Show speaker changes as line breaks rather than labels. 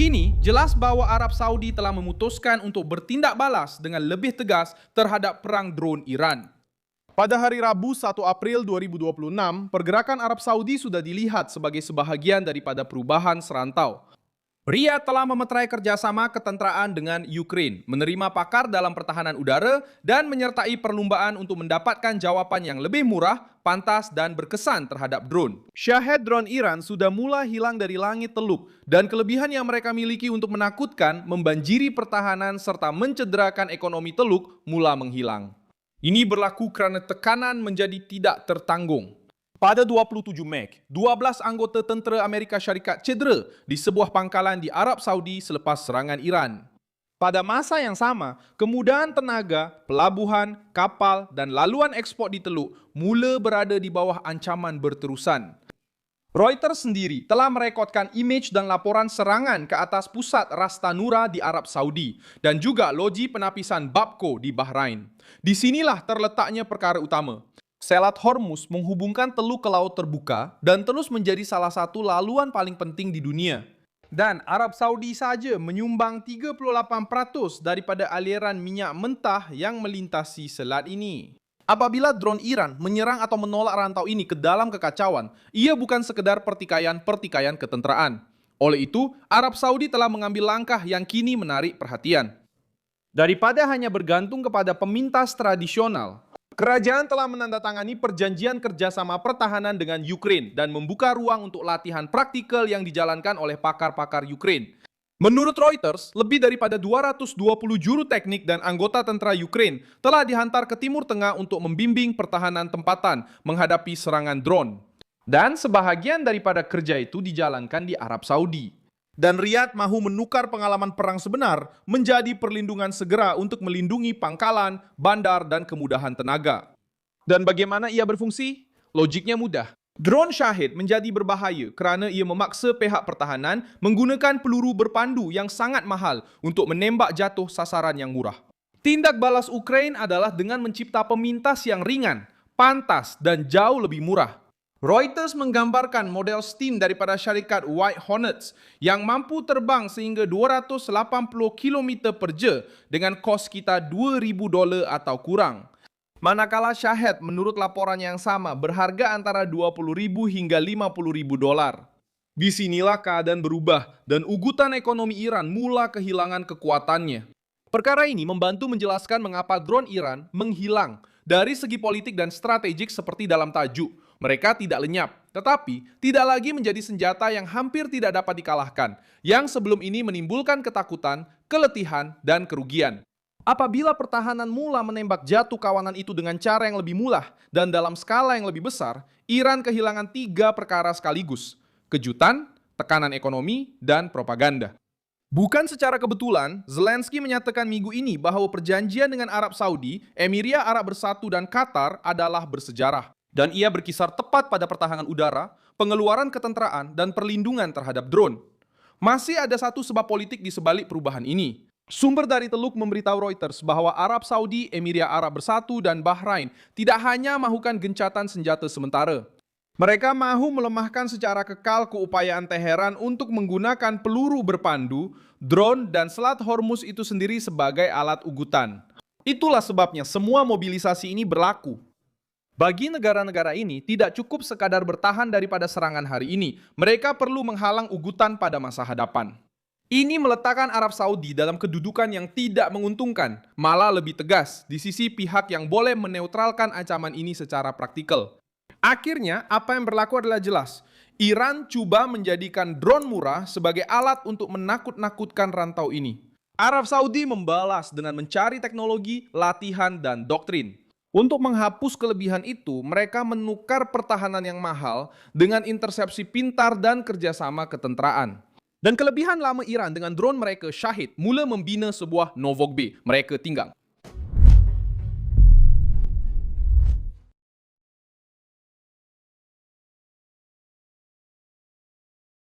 Kini, jelas bahwa Arab Saudi telah memutuskan untuk bertindak balas dengan lebih tegas terhadap perang drone Iran. Pada hari Rabu 1 April 2026, pergerakan Arab Saudi sudah dilihat sebagai sebahagian daripada perubahan serantau. Riyadh telah memeterai kerjasama ketenteraan dengan Ukraina, menerima pakar dalam pertahanan udara, dan menyertai perlumbaan untuk mendapatkan jawaban yang lebih murah, pantas, dan berkesan terhadap drone. Shahed drone Iran sudah mulai hilang dari langit Teluk, dan kelebihan yang mereka miliki untuk menakutkan, membanjiri pertahanan, serta mencederakan ekonomi Teluk mula menghilang. Ini berlaku kerana tekanan menjadi tidak tertanggung. Pada 27 Mei, 12 anggota tentera Amerika Syarikat cedera di sebuah pangkalan di Arab Saudi selepas serangan Iran. Pada masa yang sama, kemudahan tenaga, pelabuhan, kapal dan laluan ekspor di Teluk mula berada di bawah ancaman berterusan. Reuters sendiri telah merekodkan imej dan laporan serangan ke atas pusat Ras Tanura di Arab Saudi dan juga loji penapisan Babco di Bahrain. Di sinilah terletaknya perkara utama. Selat Hormuz menghubungkan Teluk ke laut terbuka dan terus menjadi salah satu laluan paling penting di dunia. Dan Arab Saudi saja menyumbang 38% daripada aliran minyak mentah yang melintasi selat ini. Apabila drone Iran menyerang atau menolak rantau ini ke dalam kekacauan, ia bukan sekedar pertikaian-pertikaian ketenteraan. Oleh itu, Arab Saudi telah mengambil langkah yang kini menarik perhatian. Daripada hanya bergantung kepada pemintas tradisional, kerajaan telah menandatangani perjanjian kerjasama pertahanan dengan Ukraina dan membuka ruang untuk latihan praktikal yang dijalankan oleh pakar-pakar Ukraina. Menurut Reuters, lebih daripada 220 juru teknik dan anggota tentera Ukraina telah dihantar ke Timur Tengah untuk membimbing pertahanan tempatan menghadapi serangan drone. Dan sebahagian daripada kerja itu dijalankan di Arab Saudi. Dan Riyadh mahu menukar pengalaman perang sebenar menjadi perlindungan segera untuk melindungi pangkalan, bandar, dan kemudahan tenaga. Dan bagaimana ia berfungsi? Logiknya mudah. Drone Shahed menjadi berbahaya kerana ia memaksa pihak pertahanan menggunakan peluru berpandu yang sangat mahal untuk menembak jatuh sasaran yang murah. Tindak balas Ukraina adalah dengan mencipta pemintas yang ringan, pantas, dan jauh lebih murah. Reuters menggambarkan model steam daripada syarikat White Hornets yang mampu terbang sehingga 280 km per jam dengan kos sekitar $2,000 atau kurang. Manakala Shahed menurut laporan yang sama berharga antara $20,000 hingga $50,000. Di sinilah keadaan berubah dan ugutan ekonomi Iran mula kehilangan kekuatannya. Perkara ini membantu menjelaskan mengapa drone Iran menghilang dari segi politik dan strategik seperti dalam tajuk. Mereka tidak lenyap, tetapi tidak lagi menjadi senjata yang hampir tidak dapat dikalahkan, yang sebelum ini menimbulkan ketakutan, keletihan, dan kerugian. Apabila pertahanan mula menembak jatuh kawanan itu dengan cara yang lebih mudah dan dalam skala yang lebih besar, Iran kehilangan 3 perkara sekaligus: kejutan, tekanan ekonomi, dan propaganda. Bukan secara kebetulan, Zelensky menyatakan minggu ini bahawa perjanjian dengan Arab Saudi, Emiria Arab Bersatu, dan Qatar adalah bersejarah. Dan ia berkisar tepat pada pertahanan udara, pengeluaran ketenteraan, dan perlindungan terhadap drone. Masih ada satu sebab politik di sebalik perubahan ini. Sumber dari Teluk memberitahu Reuters bahwa Arab Saudi, Emiria Arab Bersatu, dan Bahrain tidak hanya mahukan gencatan senjata sementara. Mereka mahu melemahkan secara kekal keupayaan Teheran untuk menggunakan peluru berpandu, drone, dan Selat Hormuz itu sendiri sebagai alat ugutan. Itulah sebabnya semua mobilisasi ini berlaku. Bagi negara-negara ini, tidak cukup sekadar bertahan daripada serangan hari ini. Mereka perlu menghalang ugutan pada masa hadapan. Ini meletakkan Arab Saudi dalam kedudukan yang tidak menguntungkan, malah lebih tegas di sisi pihak yang boleh meneutralkan ancaman ini secara praktikal. Akhirnya, apa yang berlaku adalah jelas. Iran cuba menjadikan drone murah sebagai alat untuk menakut-nakutkan rantau ini. Arab Saudi membalas dengan mencari teknologi, latihan, dan doktrin. Untuk menghapus kelebihan itu, mereka menukar pertahanan yang mahal dengan intersepsi pintar dan kerjasama ketenteraan. Dan kelebihan lama Iran dengan drone mereka Shahed mula membina sebuah Novogbe mereka tinggal.